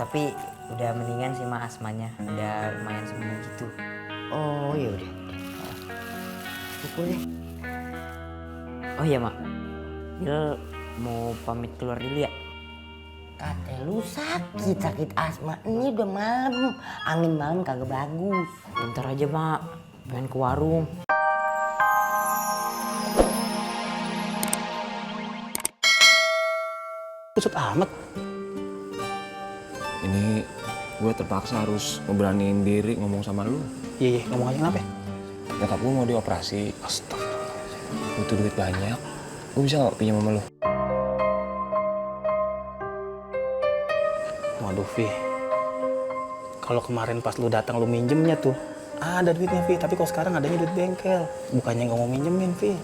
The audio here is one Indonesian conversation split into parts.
tapi udah mendingan sih mak asmanya. Udah lumayan sembuh gitu. Oh ya udah. Pukul deh. Oh iya mak, Bil mau pamit keluar dulu ya? Kata lu sakit asma. Ini udah malam. Angin malam kagak bagus. Bentar aja mak, pengen ke warung. Kusut amat. Ini gue terpaksa harus ngeberaniin diri ngomong sama lu. Iya, ngomong aja kenapa? Nyokap gue mau dioperasi. Astagfirullah. Butuh duit banyak. Gue bisa nggak pinjam sama lu? Waduh, Vi. Kalau kemarin pas lu datang lu minjemnya tuh, ada duitnya, Vi. Tapi kok sekarang adanya duit bengkel. Bukannya nggak mau minjemin, Vi.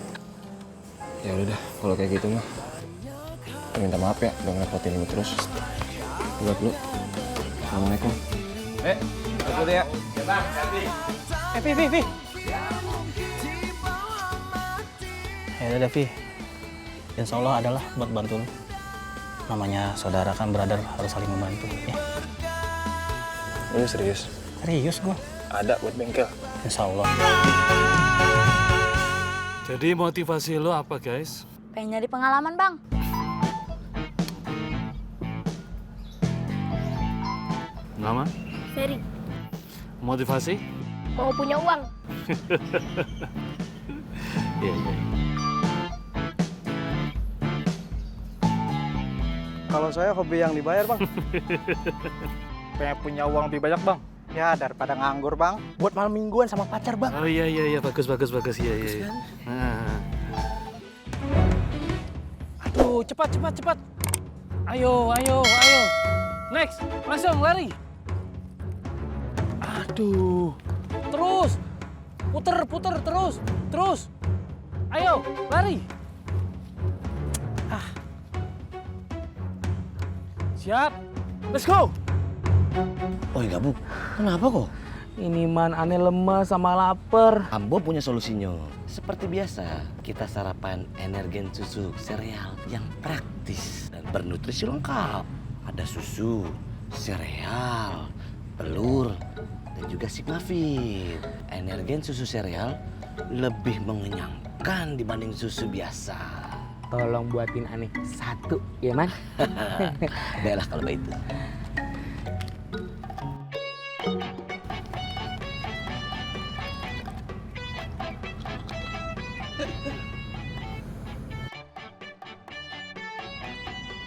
Ya udah dah, kalau kayak gitu mah. Gue minta maaf ya, udah ngerepotin lu terus. Buat lu. Assalamualaikum. Aku deh ya. Vi. Ya udah, Vi. Insya Allah adalah buat bantu lu. Namanya saudara kan, brother, harus saling membantu. Ya. Lu serius? Serius gua. Ada buat bengkel. Insya Allah. Jadi motivasi lo apa, guys? Pengen nyari pengalaman, Bang. Nama? Ferry, Motivasi? mau punya uang. Iya. Kalau saya hobi yang dibayar, Bang. Pengen punya uang lebih banyak, Bang. Ya, daripada nganggur, Bang. Buat malam mingguan sama pacar, Bang. Oh iya, bagus. Iya. Nah. Aduh, cepat. Ayo. Next, langsung lari. Aduh. Terus. Puter terus. Ayo, lari. Siap. Let's go. Oh iya, Bu. Kenapa kok? Ini man, aneh lemas sama lapar. Ambo punya solusinya. Seperti biasa, kita sarapan energen susu sereal yang praktis dan bernutrisi lengkap. Ada susu, sereal, telur, dan juga Sigmafit. Energen susu sereal lebih mengenyangkan dibanding susu biasa. Tolong buatin aneh satu, ya man? Baiklah kalau begitu.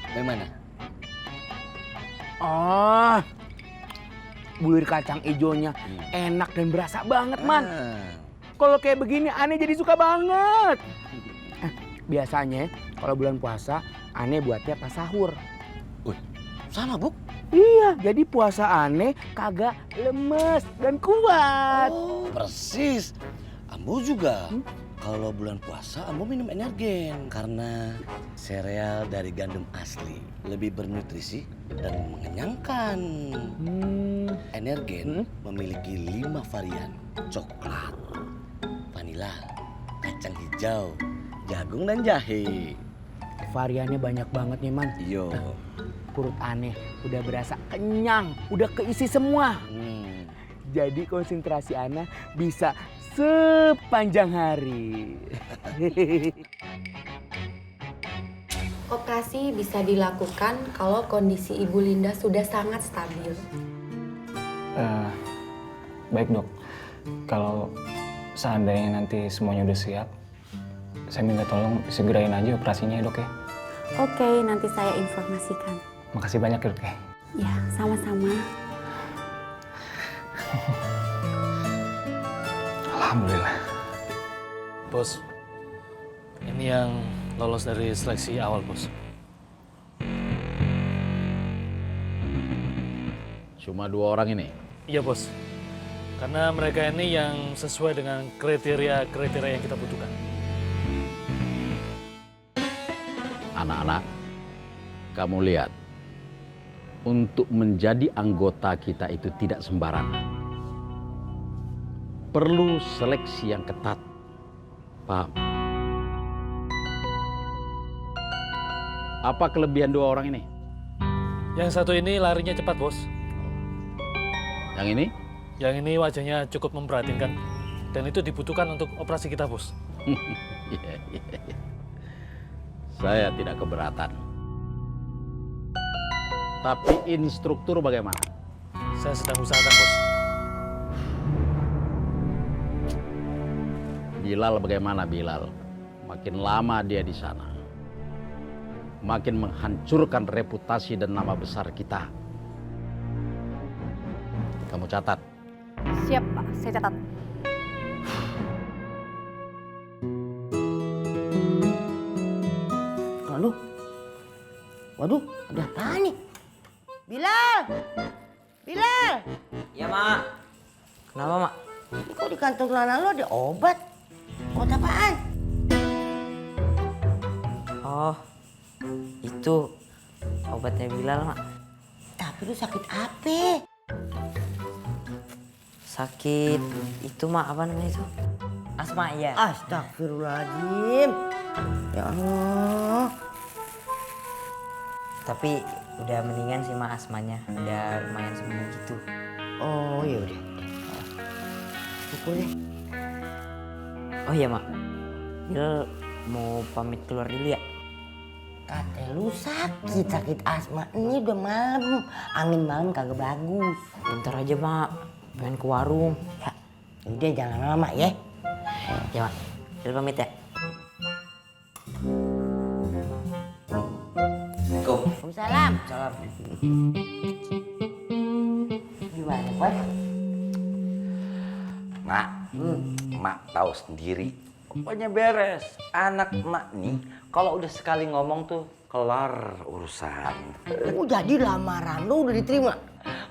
Bagaimana? Oh, bulir kacang ijonya enak dan berasa banget, man. Kalau kayak begini, aneh jadi suka banget. Biasanya kalau bulan puasa, aneh buatnya pas sahur. Wih, sama, Bu. Iya, jadi puasa aneh kagak lemes dan kuat. Oh, persis. Ambo juga. Kalau bulan puasa, Ambo minum energen. Karena sereal dari gandum asli. Lebih bernutrisi dan mengenyangkan. Energen memiliki 5 varian. Coklat, vanila, kacang hijau, jagung, dan jahe. Variannya banyak banget nih, man. Yo. Perut aneh udah berasa kenyang, udah keisi semua. Jadi konsentrasi aneh bisa sepanjang hari. Operasi bisa dilakukan kalau kondisi Ibu Linda sudah sangat stabil. Baik dok, kalau seandainya nanti semuanya udah siap, saya minta tolong segerain aja operasinya ya dok ya. Oke, nanti saya informasikan. Makasih banyak ya dok ya. Ya, sama-sama. Alhamdulillah. Bos, ini yang lolos dari seleksi awal, Bos. Cuma 2 orang ini? Iya, Bos. Karena mereka ini yang sesuai dengan kriteria yang kita butuhkan. Anak-anak, kamu lihat. Untuk menjadi anggota kita itu tidak sembarangan. Perlu seleksi yang ketat. Paham? Apa kelebihan 2 orang ini? Yang satu ini larinya cepat, Bos. Yang ini? Yang ini wajahnya cukup memprihatinkan. Dan itu dibutuhkan untuk operasi kita, Bos. Iya, iya, iya. Saya tidak keberatan. Tapi instruktur bagaimana? Saya sedang usahakan, Bos. Bilal bagaimana Bilal? Makin lama dia di sana, makin menghancurkan reputasi dan nama besar kita. Kamu catat. Siap, Pak. Saya catat. Waduh. Waduh, ada apa nih? Bilal! Bilal! Ya, Mak. Kenapa, Mak? Ini kok di kantong celana lo ada obat? Obat apaan? Oh, itu obatnya Bilal, Mak. Tapi lu sakit apa? Sakit itu, Mak, apa namanya itu? Asma, ya. Astagfirullahaladzim. Ya Allah. Tapi udah mendingan sih, Mak, asmanya. Udah lumayan sembuh gitu. Oh, ya udah. Pukul deh. Oh iya, Mak. Bilal mau pamit keluar dulu ya? Kata lu sakit asma. Ini udah malam. Angin malam kagak bagus. Bentar aja, Mak. Pengen ke warung. Ya, udah jangan lama-lama ya. Ya, Mak. Bilal pamit ya. Waalaikumsalam. Salam. Gimana, Bos? Mak, Mak tahu sendiri. Pokoknya beres. Anak Mak nih, kalau udah sekali ngomong tuh kelar urusan. Oh, jadi lamaran lu udah diterima?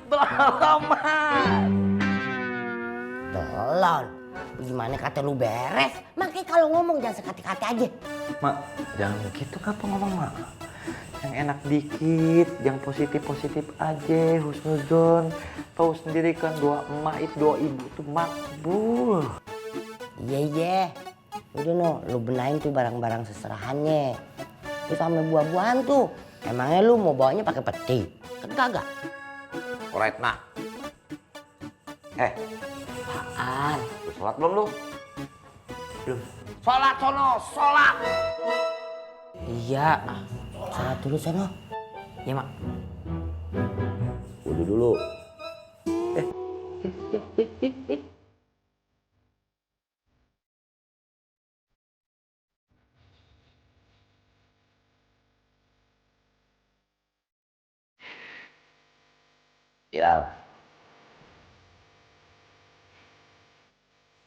Belum, Mak. Tolol. Gimana kata lu beres? Makanya kalau ngomong jangan sekati-kati aja. Mak, jangan begitu kapan ngomong, Mak. Yang enak dikit, yang positif-positif aja, husnuzon. Tahu sendiri kan doa emak itu, doa ibu tuh makbul. Iya. Udah no, lu benahin tuh barang-barang seserahannya. Terus sama buah-buahan tuh. Emangnya lu mau bawanya pakai peti? Kan kagak. Alright, Mak. Apaan? Lu sholat belum lu? Belum. Sholat sono, sholat. Iya. Sholat dulu sana. Ya, Mak. Wudu dulu. Bilal.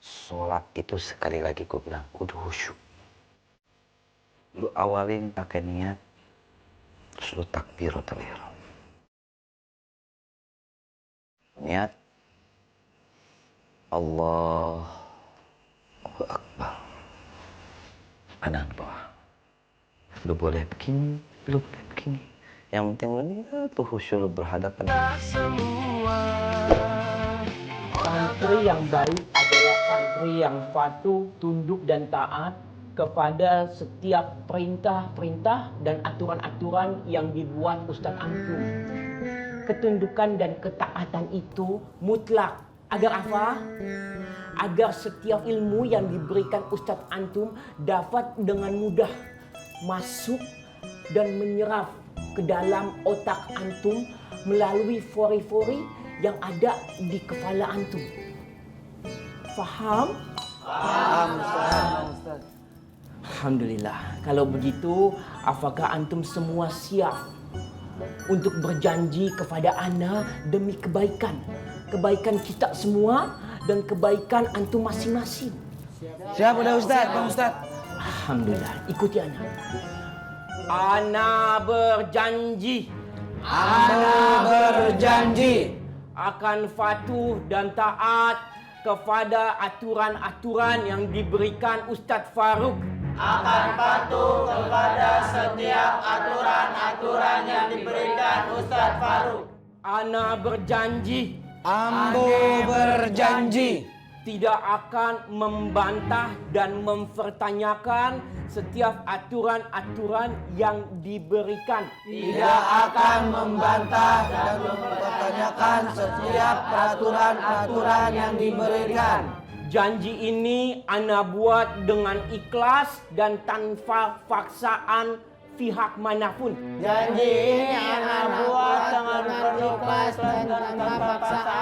Sholat itu sekali lagi gue bilang kudu khusyuk. Lu awalin pakai niat, terus lu takbiratul ihram. Niat Allahu Akbar. Kanan bawah. Lu boleh begini, lu boleh begini. Yang penting lu niat tuh khusyuk, lu berhadapan. Santri yang baik adalah santri yang patuh, tunduk dan taat kepada setiap perintah-perintah dan aturan-aturan yang dibuat Ustadz Antum. Ketundukan dan ketaatan itu mutlak. Agar apa? Agar setiap ilmu yang diberikan Ustadz Antum dapat dengan mudah masuk dan menyerap ke dalam otak Antum melalui fori-fori yang ada di kepala Antum. Faham? Paham, Ustaz. Alhamdulillah. Kalau begitu, apakah Antum semua siap untuk berjanji kepada Ana demi kebaikan? Kebaikan kita semua dan kebaikan Antum masing-masing. Siap udah Ustaz, Bang Ustaz. Alhamdulillah. Ikuti Ana. Ana berjanji. Ana berjanji Akan patuh dan taat kepada aturan-aturan yang diberikan Ustadz Faruk. akan patuh kepada setiap aturan-aturan yang diberikan Ustadz Faruk. Ana berjanji Ambo berjanji tidak akan membantah dan mempertanyakan setiap aturan-aturan yang diberikan. Tidak akan membantah dan mempertanyakan setiap peraturan-aturan yang diberikan. Janji ini ana buat dengan ikhlas dan tanpa paksaan pihak manapun. Janji ini ana buat dengan penuh ikhlas dan tanpa paksaan